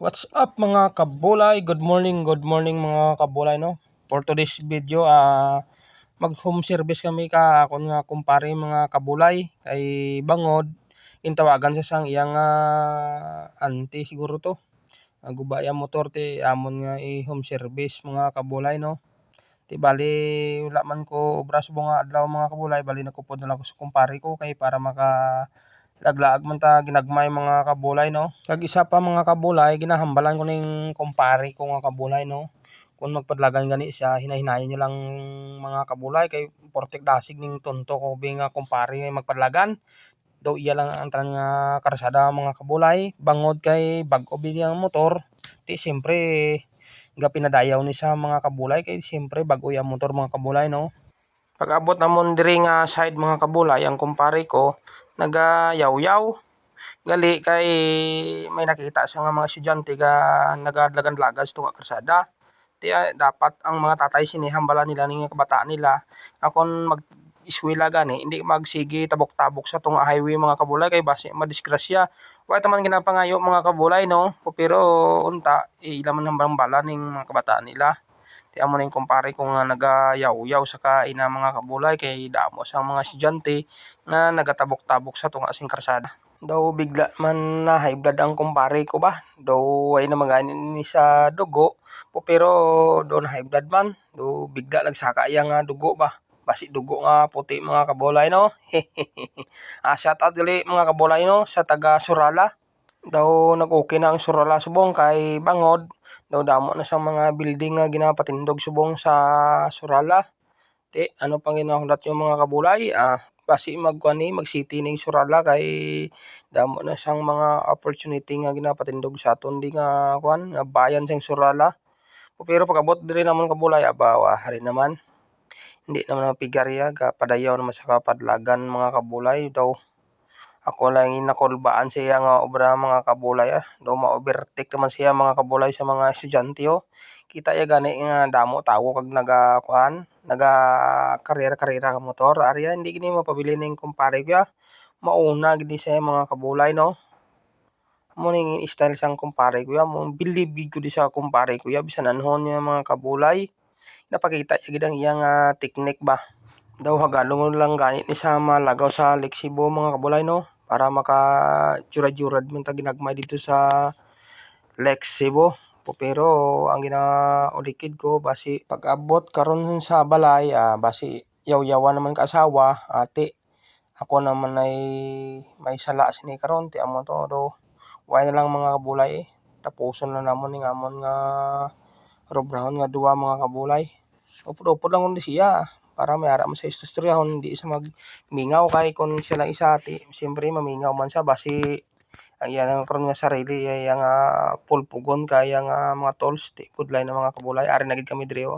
What's up mga kabulay? Good morning mga kabulay no. For today's video, mag home service kami ka akon nga kumpare mga kabulay kay bangod in tawagan sa sang iyang auntie siguro to. Gubaya motor ti amon nga i-home service mga kabulay no. Ti bali wala man ko obra subong nga adlaw mga kabulay bali nakupod na lang ko sa kumpare ko kay para laglaag man ta ginagmay mga kabulay no. Kag isa pa mga kabulay ginahambalan ko ning kumpare ko nga kabulay no. Kung magpadlagan gani siya hinay-hinayon niyo lang mga kabulay kay portek dasig ning tonto ko bi nga kumpare nga magpadlagan. Daw iya lang ang tanan nga karsada mga kabulay bangod kay bag-o ang motor. Ti siyempre ga pinadayaw ni sa mga kabulay kay siyempre bag-o yang motor mga kabulay no. Pag-abot namon diri nga side mga kabulay ang kumpare ko nagayaw-yaw. Gali kay may nakita siya nga mga estudyante nga nagadlagan-dlagan sa tunga kalsada. Ti dapat ang mga tatay sinihambalan nila ning kabataan nila akon mag-eskwela gani hindi magsigi tabok-tabok sa tunga highway mga kabulay kay basi madisgrasya. Wa ta man ginapangayo mga kabulay no, pero unta ila man hambal-hambalan ning mga kabataan nila. Ti amo na yung kumpare ko nga nagayaw-yaw saka ina mga kabulay kay damo sa mga estudyante nga nagatabok-tabok sa tunga sing kalsada. Daw bigla man na high blood ang kumpare ko ba. Daw ay naman gani ni sa dugo. Pero daw na high blood man. Daw bigla nagsaka iya nga dugo ba. Basi dugo nga puti mga kabulay no. Shout out dili mga kabulay no sa taga Surala. Daw nag-okay na ang Surala subong kay bangod. Daw damo na sa mga building nga ginapatindog subong sa Surala. Ti ano pang ginahulat yung mga kabulay? Basi mag-city ning Surala kay damo na sang mga opportunity nga ginapatindog sa aton di nga nga bayan sang Surala. Pero pag-abot diri namon kabulay abawa hari naman. Hindi naman mapigarya padayaw naman sa kapadlagan mga kabulay daw. Ako lang inakulbaan siya nga obra mga kabulay daw ma-overtake naman siya mga kabulay sa mga estudyante Kita ya gani nga damo tawo kag karera-karera ka motor. Ariya hindi gini mapabili ning kumpare ko mauna gid siya mga kabulay no. Amo ning style sang kumpare ko mo believe gid ko di sa kumpare ko bisan anhon niya mga kabulay. Napakita gid ang iyang technique ba. Daw hagalon lang gani ni sa malagaw sa Lake Cebu mga kabulay no para jurad-jurad man ta ginagmay dito sa Lake Cebu. Pero ang ginaulikid ko basi pag-abot karon sa balay basi yaw-yawan naman ka asawa ate. Ako naman ay may sala sini karon ti amo to do. Way na lang mga kabulay tapuson na namon ning amon nga robrahon nga duwa mga kabulay. Upod-upod lang kundi siya para may ara man sa istoryahon hindi sa magmingaw kay kun siya lang isa ati siyempre mamingaw man siya basi ang iya karon nga sarili iya nga pulpugon kaya nga mga tools ti pudlay na mga kabulay ari na gid kami diri